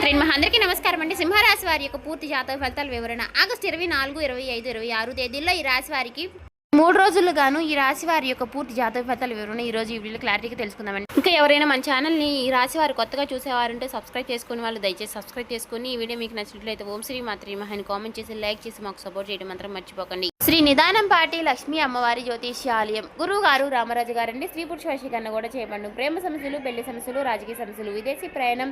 అందరికీ నమస్కారం అండి. సింహరాశి వారి యొక్క పూర్తి జాతక ఫలితాల వివరణ ఆగస్టు 24, 25, 26 తేదీల్లో ఈ రాశి వారికి 3 రోజులుగాను ఈ రాశి వారి యొక్క పూర్తి జాతక ఫలితాల వివరణ ఈ రోజు ఈ వీడియోలో క్లారిటీగా తెలుసుకుందామండి. ఇంకా ఎవరైనా మన ఛానల్ని ఈ రాశి వారు కొత్తగా చూసేవారంటే సబ్స్క్రైబ్ చేసుకుని వాళ్ళు దయచేసి సబ్స్క్రైబ్ చేసుకుని ఈ వీడియో మీకు నచ్చినట్లయితే ఓం శ్రీ మాత్రి మహాని కామెంట్ చేసి లైక్ చేసి మాకు సపోర్ట్ చేయడం మాత్రం మర్చిపోకండి. శ్రీ నిదానంపాటి లక్ష్మీ అమ్మవారి జ్యోతిష్యాలయం గురువు గారు రామరాజు గారండి. స్త్రీ పురుష వశీకరణ కూడా చేయబడి ప్రేమ సమస్యలు, పెళ్లి సమస్యలు, రాజకీయ సమస్యలు, విదేశీ ప్రయాణం,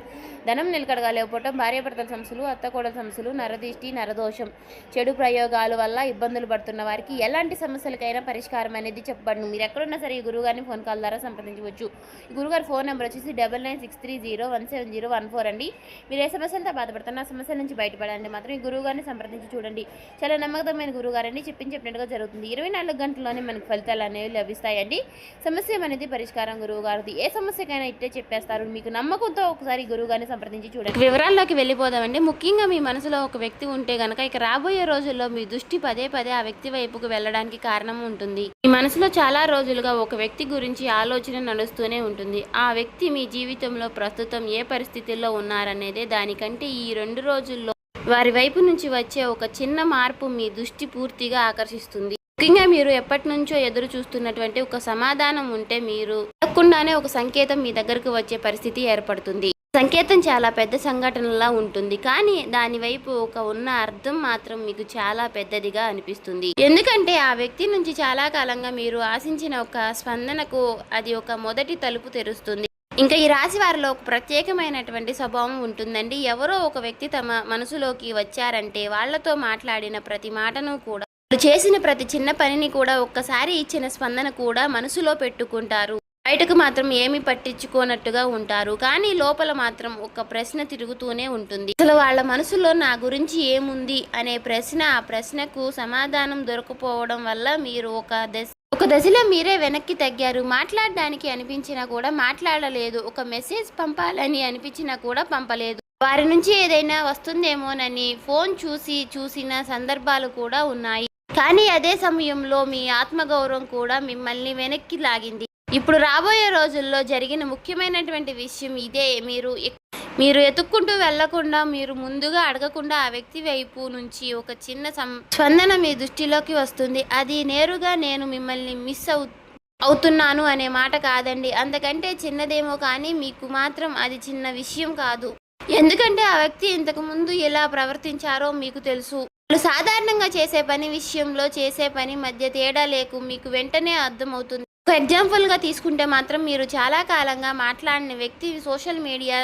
ధనం నిలకడగా లేకపోవటం, భార్యాభర్తల సమస్యలు, అత్తకోడల సమస్యలు, నరదిష్టి, నరదోషం, చెడు ప్రయోగాల వల్ల ఇబ్బందులు పడుతున్న వారికి ఎలాంటి సమస్యలకైనా పరిష్కారం అనేది చెప్పబడును. మీరు ఎక్కడున్నా సరే ఈ గురువుగారిని ఫోన్ కాల్ ద్వారా సంప్రదించవచ్చు. ఈ గురుగారి ఫోన్ నెంబర్ వచ్చేసి 9963017014 అండి. మీరు ఏ సమస్యలతో బాధపడుతున్న ఆ సమస్యల నుంచి బయటపడండి మాత్రం ఈ గురువుగారిని సంప్రదించి చూడండి. చాలా నమ్మకమైన గురువుగారండి. చెప్పినట్టుగా జరుగుతుంది. 24 గంటల్లోనే మనకు ఫలితాలు అనేవి లభిస్తాయండి. సమస్య అనేది పరిష్కారం గురువు గారిది. ఏ సమస్యకైనా ఇట్టే చెప్పేస్తారు. మీకు నమ్మకంతో ఒకసారి గురువు గారిని సంప్రదించి చూడండి. వివరాల్లోకి వెళ్ళిపోదామండి. ముఖ్యంగా మీ మనసులో ఒక వ్యక్తి ఉంటే గనక ఇక రాబోయే రోజుల్లో మీ దృష్టి పదే ఆ వ్యక్తి వైపుకు వెళ్ళడానికి కారణం ఉంటుంది. మీ మనసులో చాలా రోజులుగా ఒక వ్యక్తి గురించి ఆలోచన నడుస్తూనే ఉంటుంది. ఆ వ్యక్తి మీ జీవితంలో ప్రస్తుతం ఏ పరిస్థితుల్లో ఉన్నారనేదే దానికంటే ఈ 2 రోజుల్లో వారి వైపు నుంచి వచ్చే ఒక చిన్న మార్పు మీ దృష్టి పూర్తిగా ఆకర్షిస్తుంది. ముఖ్యంగా మీరు ఎప్పటి నుంచో ఎదురు చూస్తున్నటువంటి ఒక సమాధానం ఉంటే మీరు అడగకుండానే ఒక సంకేతం మీ దగ్గరకు వచ్చే పరిస్థితి ఏర్పడుతుంది. సంకేతం చాలా పెద్ద సంఘటనలా ఉంటుంది, కానీ దాని వైపు ఉన్న అర్థం మాత్రం మీకు చాలా పెద్దదిగా అనిపిస్తుంది. ఎందుకంటే ఆ వ్యక్తి నుంచి చాలా కాలంగా మీరు ఆశించిన ఒక స్పందనకు అది ఒక మొదటి తలుపు తెరుస్తుంది. ఇంకా ఈ రాశి వారిలో ఒక ప్రత్యేకమైనటువంటి స్వభావం ఉంటుందండి. ఎవరో ఒక వ్యక్తి తమ మనసులోకి వచ్చారంటే వాళ్లతో మాట్లాడిన ప్రతి మాటను కూడా, వాళ్ళు చేసిన ప్రతి చిన్న పనిని కూడా, ఒక్కసారి ఇచ్చిన స్పందన కూడా మనసులో పెట్టుకుంటారు. బయటకు మాత్రం ఏమి పట్టించుకోనట్టుగా ఉంటారు, కానీ లోపల మాత్రం ఒక ప్రశ్న తిరుగుతూనే ఉంటుంది. అసలు వాళ్ళ మనసులో నా గురించి ఏముంది అనే ప్రశ్న, ఆ ప్రశ్నకు సమాధానం దొరకపోవడం వల్ల మీరు ఒక దశలో మీరే వెనక్కి తగ్గారు. మాట్లాడడానికి అనిపించినా కూడా మాట్లాడలేదు. ఒక మెసేజ్ పంపాలని అనిపించినా కూడా పంపలేదు. వారి నుంచి ఏదైనా వస్తుందేమోనని ఫోన్ చూసిన సందర్భాలు కూడా ఉన్నాయి. కానీ అదే సమయంలో మీ ఆత్మగౌరవం కూడా మిమ్మల్ని వెనక్కి లాగింది. ఇప్పుడు రాబోయే రోజుల్లో జరిగిన ముఖ్యమైనటువంటి విషయం ఇదే. మీరు ఎతుక్కుంటూ వెళ్లకుండా, మీరు ముందుగా అడగకుండా ఆ వ్యక్తి వైపు నుంచి ఒక చిన్న స్పందన మీ దృష్టిలోకి వస్తుంది. అది నేరుగా నేను మిమ్మల్ని మిస్ అవుతున్నాను అనే మాట కాదండి. అంతకంటే చిన్నదేమో, కానీ మీకు మాత్రం అది చిన్న విషయం కాదు. ఎందుకంటే ఆ వ్యక్తి ఇంతకు ముందు ఎలా ప్రవర్తించారో మీకు తెలుసు. వాళ్ళు సాధారణంగా చేసే పని విషయంలో చేసే పని మధ్య తేడా మీకు వెంటనే అర్థమవుతుంది. ఒక ఎగ్జాంపుల్గా తీసుకుంటే మాత్రం మీరు చాలా కాలంగా మాట్లాడిన వ్యక్తి సోషల్ మీడియా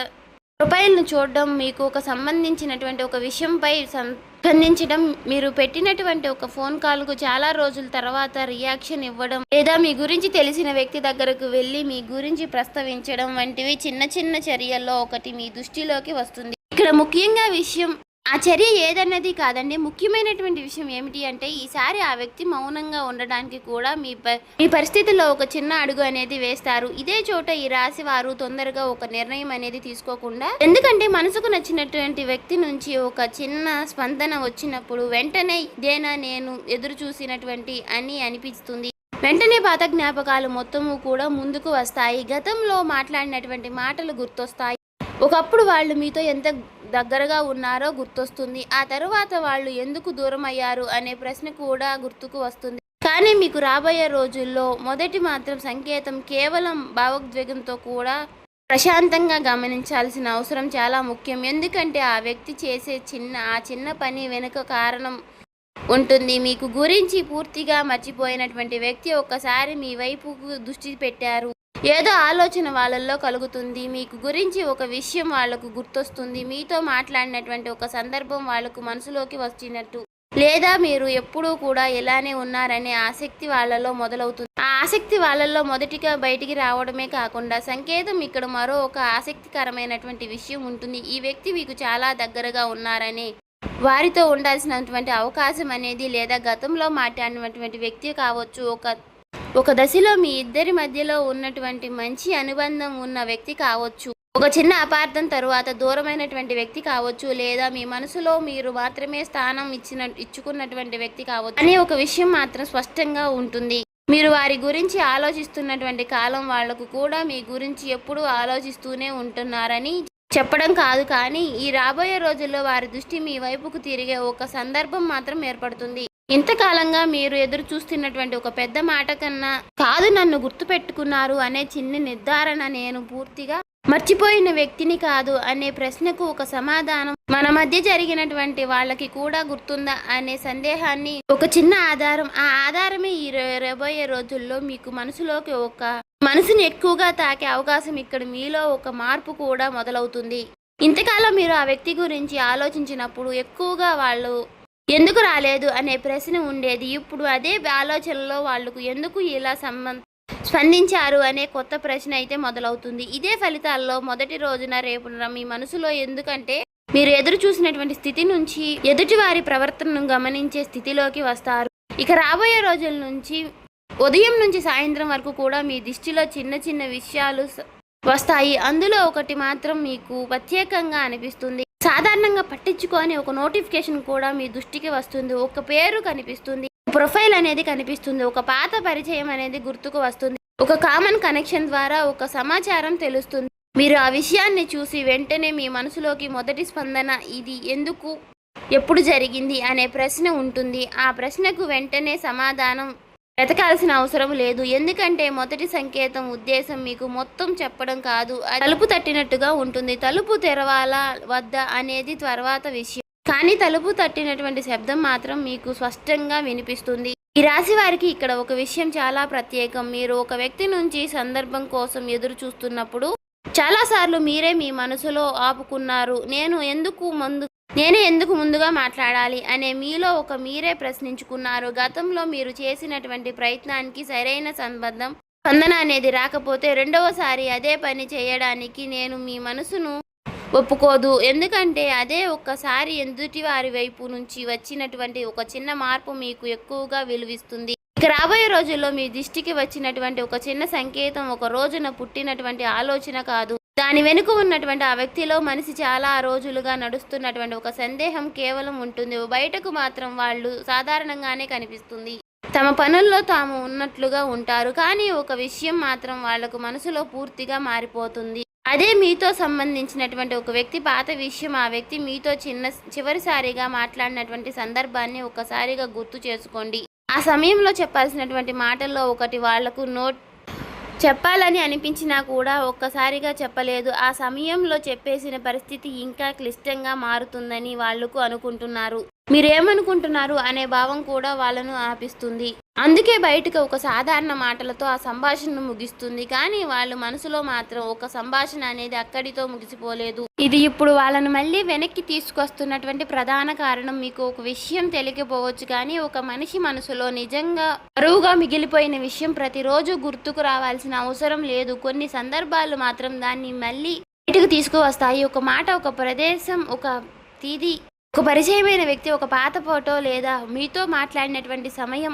ప్రొఫైల్ను చూడడం, మీకు ఒక సంబంధించినటువంటి ఒక విషయంపై స్పందించడం, మీరు పెట్టినటువంటి ఒక ఫోన్ కాల్కు చాలా రోజుల తర్వాత రియాక్షన్ ఇవ్వడం, లేదా మీ గురించి తెలిసిన వ్యక్తి దగ్గరకు వెళ్ళి మీ గురించి ప్రస్తావించడం వంటివి చిన్న చర్యల్లో ఒకటి మీ దృష్టిలోకి వస్తుంది. ఇక్కడ ముఖ్యంగా విషయం ఆ చర్య ఏదన్నది కాదండి. ముఖ్యమైనటువంటి విషయం ఏమిటి అంటే ఈసారి ఆ వ్యక్తి మౌనంగా ఉండడానికి కూడా మీ పరిస్థితుల్లో ఒక చిన్న అడుగు అనేది వేస్తారు. ఇదే చోట ఈ రాశి వారు తొందరగా ఒక నిర్ణయం అనేది తీసుకోకుండా, ఎందుకంటే మనసుకు నచ్చినటువంటి వ్యక్తి నుంచి ఒక చిన్న స్పందన వచ్చినప్పుడు వెంటనే ఇదేనా నేను ఎదురు చూసినటువంటి అని అనిపిస్తుంది. వెంటనే పాత జ్ఞాపకాలు మొత్తము కూడా ముందుకు వస్తాయి. గతంలో మాట్లాడినటువంటి మాటలు గుర్తొస్తాయి. ఒకప్పుడు వాళ్ళు మీతో ఎంత దగ్గరగా ఉన్నారో గుర్తొస్తుంది. ఆ తరువాత వాళ్ళు ఎందుకు దూరం అయ్యారు అనే ప్రశ్న కూడా గుర్తుకు వస్తుంది. కానీ మీకు రాబోయే రోజుల్లో మొదటి మాత్రం సంకేతం కేవలం భావోద్వేగంతో కూడా ప్రశాంతంగా గమనించాల్సిన అవసరం చాలా ముఖ్యం. ఎందుకంటే ఆ వ్యక్తి చేసే చిన్న పని వెనుక కారణం ఉంటుంది. మీకు గురించి పూర్తిగా మర్చిపోయినటువంటి వ్యక్తి ఒక్కసారి మీ వైపుకు దృష్టి పెట్టారు. ఏదో ఆలోచన వాళ్ళల్లో కలుగుతుంది. మీకు గురించి ఒక విషయం వాళ్లకు గుర్తొస్తుంది. మీతో మాట్లాడినటువంటి ఒక సందర్భం వాళ్లకు మనసులోకి వచ్చినట్టు, లేదా మీరు ఎప్పుడూ కూడా ఇలానే ఉన్నారనే ఆసక్తి వాళ్ళలో మొదలవుతుంది. ఆ ఆసక్తి వాళ్ళల్లో మొదటిగా బయటికి రావడమే కాకుండా సంకేతం ఇక్కడ మరో ఒక ఆసక్తికరమైనటువంటి విషయం ఉంటుంది. ఈ వ్యక్తి మీకు చాలా దగ్గరగా ఉన్నారనే వారితో ఉండాల్సినటువంటి అవకాశం అనేది, లేదా గతంలో మాట్లాడినటువంటి వ్యక్తి కావచ్చు, ఒక దశలో మీ ఇద్దరి మధ్యలో ఉన్నటువంటి మంచి అనుబంధం ఉన్న వ్యక్తి కావచ్చు, ఒక చిన్న అపార్థం తరువాత దూరమైనటువంటి వ్యక్తి కావచ్చు, లేదా మీ మనసులో మీరు మాత్రమే స్థానం ఇచ్చుకున్నటువంటి వ్యక్తి కావచ్చు అనే ఒక విషయం మాత్రం స్పష్టంగా ఉంటుంది. మీరు వారి గురించి ఆలోచిస్తున్నటువంటి కాలం వాళ్లకు కూడా మీ గురించి ఎప్పుడూ ఆలోచిస్తూనే ఉంటున్నారని చెప్పడం కాదు, కానీ ఈ రాబోయే రోజుల్లో వారి దృష్టి మీ వైపుకు తిరిగే ఒక సందర్భం మాత్రం ఏర్పడుతుంది. ఇంతకాలంగా మీరు ఎదురు చూస్తున్నటువంటి ఒక పెద్ద మాట కన్నా కాదు, నన్ను గుర్తుపెట్టుకున్నారు అనే చిన్న నిర్ధారణ, నేను పూర్తిగా మర్చిపోయిన వ్యక్తిని కాదు అనే ప్రశ్నకు ఒక సమాధానం, మన మధ్య జరిగినటువంటి వాళ్ళకి కూడా గుర్తుందా అనే సందేహాన్ని ఒక చిన్న ఆధారం. ఆ ఆధారమే ఈ రాబోయే రోజుల్లో మీకు మనసుని ఎక్కువగా తాకే అవకాశం. ఇక్కడ మీలో ఒక మార్పు కూడా మొదలవుతుంది. ఇంతకాలం మీరు ఆ వ్యక్తి గురించి ఆలోచించినప్పుడు ఎక్కువగా వాళ్ళు ఎందుకు రాలేదు అనే ప్రశ్న ఉండేది. ఇప్పుడు అదే ఆలోచనలో వాళ్ళకు ఎందుకు ఇలా స్పందించారు అనే కొత్త ప్రశ్న అయితే మొదలవుతుంది. ఇదే ఫలితాల్లో మొదటి రోజున రేపున మీ మనసులో, ఎందుకంటే మీరు ఎదురు చూసినటువంటి స్థితి నుంచి ఎదుటి వారి ప్రవర్తనను గమనించే స్థితిలోకి వస్తారు. ఇక రాబోయే రోజుల నుంచి ఉదయం నుంచి సాయంత్రం వరకు కూడా మీ దృష్టిలో చిన్న చిన్న విషయాలు వస్తాయి. అందులో ఒకటి మాత్రం మీకు ప్రత్యేకంగా అనిపిస్తుంది. సాధారణంగా పట్టించుకొని ఒక నోటిఫికేషన్ కూడా మీ దృష్టికి వస్తుంది. ఒక పేరు కనిపిస్తుంది, ప్రొఫైల్ అనేది కనిపిస్తుంది, ఒక పాత పరిచయం అనేది గుర్తుకు వస్తుంది, ఒక కామన్ కనెక్షన్ ద్వారా ఒక సమాచారం తెలుస్తుంది. మీరు ఆ విషయాన్ని చూసి వెంటనే మీ మనసులోకి మొదటి స్పందన ఇది ఎందుకు, ఎప్పుడు జరిగింది అనే ప్రశ్న ఉంటుంది. ఆ ప్రశ్నకు వెంటనే సమాధానం వెతకాల్సిన అవసరం లేదు. ఎందుకంటే మొదటి సంకేతం ఉద్దేశం మీకు మొత్తం చెప్పడం కాదు, తలుపు తట్టినట్టుగా ఉంటుంది. తలుపు తెరవాలా వద్దా అనేది తర్వాత విషయం, కానీ తలుపు తట్టినటువంటి శబ్దం మాత్రం మీకు స్పష్టంగా వినిపిస్తుంది. ఈ రాశి వారికి ఇక్కడ ఒక విషయం చాలా ప్రత్యేకం. మీరు ఒక వ్యక్తి నుంచి సందర్భం కోసం ఎదురు చూస్తున్నప్పుడు చాలాసార్లు మీరే మీ మనసులో ఆపుకున్నారు. నేనే ఎందుకు ముందుగా మాట్లాడాలి అనే మీలో మీరే ప్రశ్నించుకున్నారు. గతంలో మీరు చేసినటువంటి ప్రయత్నానికి సరైన స్పందన అనేది రాకపోతే రెండవసారి అదే పని చేయడానికి నేను మీ మనసును ఒప్పుకోదు. ఎందుకంటే అదే ఒక్కసారి ఎదుటి వారి వైపు నుంచి వచ్చినటువంటి ఒక చిన్న మార్పు మీకు ఎక్కువగా విలువిస్తుంది. ఇక రాబోయే రోజుల్లో మీ దృష్టికి వచ్చినటువంటి ఒక చిన్న సంకేతం ఒక రోజున పుట్టినటువంటి ఆలోచన కాదు, దాని వెనుక ఉన్నటువంటి ఆ వ్యక్తిలో మనిషి చాలా రోజులుగా నడుస్తున్నటువంటి ఒక సందేహం కేవలం ఉంటుంది. బయటకు మాత్రం వాళ్ళు సాధారణంగానే కనిపిస్తుంది, తమ పనుల్లో తాము ఉన్నట్లుగా ఉంటారు, కానీ ఒక విషయం మాత్రం వాళ్లకు మనసులో పూర్తిగా మారిపోతుంది. అదే మీతో సంబంధించినటువంటి ఒక వ్యక్తి పాత విషయం. ఆ వ్యక్తి మీతో చివరిసారిగా మాట్లాడినటువంటి సందర్భాన్ని ఒకసారిగా గుర్తు చేసుకోండి. ఆ సమయంలో చెప్పాల్సినటువంటి మాటల్లో ఒకటి వాళ్లకు చెప్పాలని అనిపించినా కూడా ఒక్కసారిగా చెప్పలేదు. ఆ సమయంలో చెప్పేసిన పరిస్థితి ఇంకా క్లిష్టంగా మారుతుందని వాళ్లకు అనుకుంటున్నారు. మీరేమనుకుంటున్నారు అనే భావం కూడా వాళ్ళను ఆపిస్తుంది. అందుకే బయటకు ఒక సాధారణ మాటలతో ఆ సంభాషణను ముగిస్తుంది, కానీ వాళ్ళు మనసులో మాత్రం ఒక సంభాషణ అనేది అక్కడితో ముగిసిపోలేదు. ఇది ఇప్పుడు వాళ్ళను మళ్ళీ వెనక్కి తీసుకొస్తున్నటువంటి ప్రధాన కారణం. మీకు ఒక విషయం తెలియకపోవచ్చు, కానీ ఒక మనిషి మనసులో నిజంగా బరువుగా మిగిలిపోయిన విషయం ప్రతిరోజు గుర్తుకు రావాల్సిన అవసరం లేదు. కొన్ని సందర్భాలు మాత్రం దాన్ని మళ్ళీ బయటకు తీసుకువస్తాయి. ఒక మాట, ఒక ప్రదేశం, ఒక తేదీ, ఒక పరిచయమైన వ్యక్తి, ఒక పాత ఫోటో, లేదా మీతో మాట్లాడినటువంటి సమయం,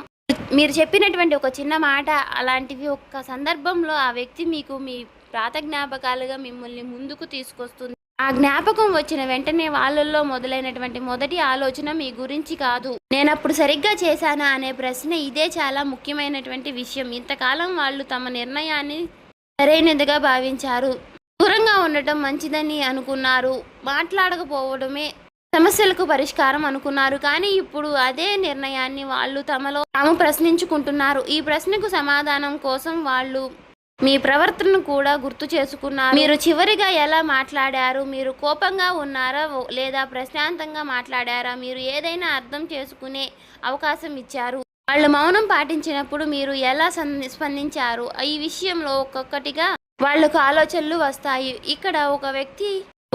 మీరు చెప్పినటువంటి ఒక చిన్న మాట, అలాంటివి ఒక్క సందర్భంలో ఆ వ్యక్తి మీకు మీ పాత జ్ఞాపకాలుగా మిమ్మల్ని ముందుకు తీసుకొస్తుంది. ఆ జ్ఞాపకం వచ్చిన వెంటనే వాళ్ళల్లో మొదలైనటువంటి మొదటి ఆలోచన మీ గురించి కాదు, నేనప్పుడు సరిగ్గా చేశానా అనే ప్రశ్న. ఇదే చాలా ముఖ్యమైనటువంటి విషయం. ఇంతకాలం వాళ్ళు తమ నిర్ణయాన్ని సరైనదిగా భావించారు, దూరంగా ఉండటం మంచిదని అనుకున్నారు, మాట్లాడకపోవడమే సమస్యలకు పరిష్కారం అనుకున్నారు. కానీ ఇప్పుడు అదే నిర్ణయాన్ని వాళ్ళు తమలో తాము ప్రశ్నించుకుంటున్నారు. ఈ ప్రశ్నకు సమాధానం కోసం వాళ్ళు మీ ప్రవర్తనను కూడా గుర్తు చేసుకున్నారు. మీరు చివరిగా ఎలా మాట్లాడారు? మీరు కోపంగా ఉన్నారా లేదా ప్రశాంతంగా మాట్లాడారా? మీరు ఏదైనా అర్థం చేసుకునే అవకాశం ఇచ్చారు? వాళ్ళు మౌనం పాటించినప్పుడు మీరు ఎలా స్పందించారు? ఈ విషయంలో ఒక్కొక్కటిగా వాళ్ళకు ఆలోచనలు వస్తాయి. ఇక్కడ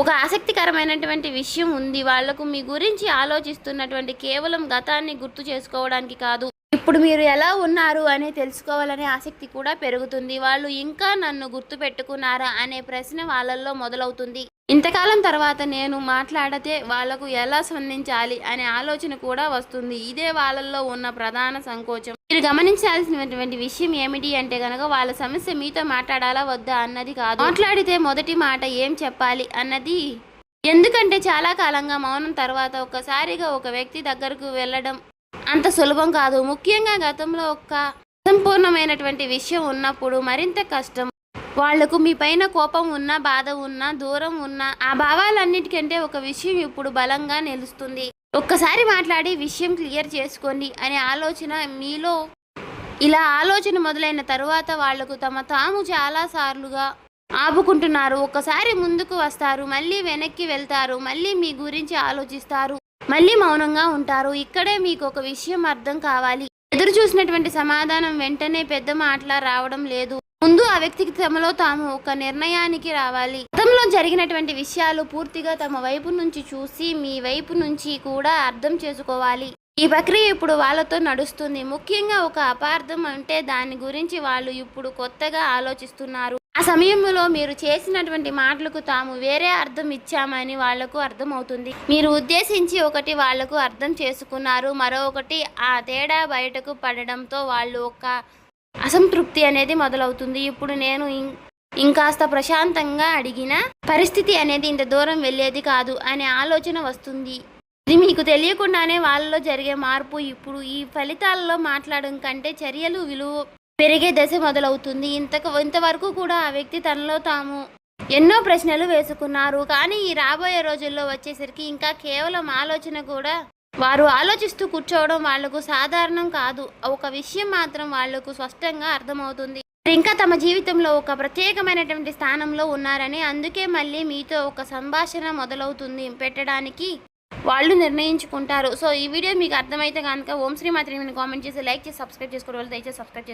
ఒక ఆసక్తికరమైనటువంటి విషయం ఉంది. వాళ్లకు మీ గురించి ఆలోచిస్తున్నటువంటి కేవలం గతాన్ని గుర్తు చేసుకోవడానికి కాదు, ఇప్పుడు మీరు ఎలా ఉన్నారు అని తెలుసుకోవాలనే ఆసక్తి కూడా పెరుగుతుంది. వాళ్ళు ఇంకా నన్ను గుర్తు పెట్టుకున్నారా అనే ప్రశ్న వాళ్ళల్లో మొదలవుతుంది. ఇంతకాలం తర్వాత నేను మాట్లాడితే వాళ్లకు ఎలా స్పందించాలి అనే ఆలోచన కూడా వస్తుంది. ఇదే వాళ్ళల్లో ఉన్న ప్రధాన సంకోచం. మీరు గమనించాల్సినటువంటి విషయం ఏమిటి అంటే కనుక, వాళ్ళ సమస్య మీతో మాట్లాడాలా వద్దా అన్నది కాదు, మాట్లాడితే మొదటి మాట ఏం చెప్పాలి అన్నది. ఎందుకంటే చాలా కాలంగా మౌనం తర్వాత ఒక్కసారిగా ఒక వ్యక్తి దగ్గరకు వెళ్ళడం అంత సులభం కాదు. ముఖ్యంగా గతంలో ఒక అసంపూర్ణమైనటువంటి విషయం ఉన్నప్పుడు మరింత కష్టం. వాళ్లకు మీ పైన కోపం ఉన్నా, బాధ ఉన్నా, దూరం ఉన్నా ఆ భావాలన్నిటికంటే ఒక విషయం ఇప్పుడు బలంగా నిలుస్తుంది. ఒక్కసారి మాట్లాడి విషయం క్లియర్ చేసుకోండి అనే ఆలోచన మీలో ఇలా ఆలోచన మొదలైన తరువాత వాళ్లకు తాము చాలా సార్లుగా ఆపుకుంటున్నారు. ఒక్కసారి ముందుకు వస్తారు, మళ్ళీ వెనక్కి వెళ్తారు, మళ్ళీ మీ గురించి ఆలోచిస్తారు, మళ్ళీ మౌనంగా ఉంటారు. ఇక్కడే మీకు ఒక విషయం అర్థం కావాలి. ఎదురు చూసినటువంటి సమాధానం వెంటనే పెద్ద మాటలా రావడం లేదు. ముందు ఆ వ్యక్తికి తమలో తాము ఒక నిర్ణయానికి రావాలి. గతంలో జరిగినటువంటి విషయాలు పూర్తిగా తమ వైపు నుంచి చూసి మీ వైపు నుంచి కూడా అర్థం చేసుకోవాలి. ఈ ప్రక్రియ ఇప్పుడు వాళ్ళతో నడుస్తుంది. ముఖ్యంగా ఒక అపార్థం అంటే దాని గురించి వాళ్ళు ఇప్పుడు కొత్తగా ఆలోచిస్తున్నారు. ఆ సమయంలో మీరు చేసినటువంటి మాటలకు తాము వేరే అర్థం ఇచ్చామని వాళ్లకు అర్థమవుతుంది. మీరు ఉద్దేశించి ఒకటి వాళ్లకు అర్థం చేసుకున్నారు, మరొకటి ఆ తేడా బయటకు పడడంతో వాళ్ళు ఒక అసంతృప్తి అనేది మొదలవుతుంది. ఇప్పుడు నేను ఇంకాస్త ప్రశాంతంగా అడిగిన పరిస్థితి అనేది ఇంత దూరం వెళ్ళేది కాదు అనే ఆలోచన వస్తుంది. ఇది మీకు తెలియకుండానే వాళ్ళలో జరిగే మార్పు ఇప్పుడు ఈ ఫలితాలలో మాట్లాడడం కంటే చర్యలు విలువ పెరిగే దశ మొదలవుతుంది. ఇంతవరకు కూడా ఆ వ్యక్తి తనలో తాము ఎన్నో ప్రశ్నలు వేసుకున్నారు. కానీ ఈ రాబోయే రోజుల్లో వచ్చేసరికి ఇంకా కేవలం ఆలోచన కూడా వారు ఆలోచిస్తూ కూర్చోవడం వాళ్లకు సాధారణం కాదు. ఒక విషయం మాత్రం వాళ్లకు స్పష్టంగా అర్థమవుతుంది. ఇంకా తమ జీవితంలో ఒక ప్రత్యేకమైనటువంటి స్థానంలో ఉన్నారని, అందుకే మళ్ళీ మీతో ఒక సంభాషణ మొదలవుతుంది పెట్టడానికి వాళ్ళు నిర్ణయించుకుంటారు. సో ఈ వీడియో మీకు అర్థమైతే కనుక ఓం శ్రీ మాత్రమే కామెంట్ చేసి లైక్ చేసి సబ్స్క్రైబ్ చేసుకోవడం వల్ల దయచేసి సబ్స్క్రైబ్ చేసుకోండి.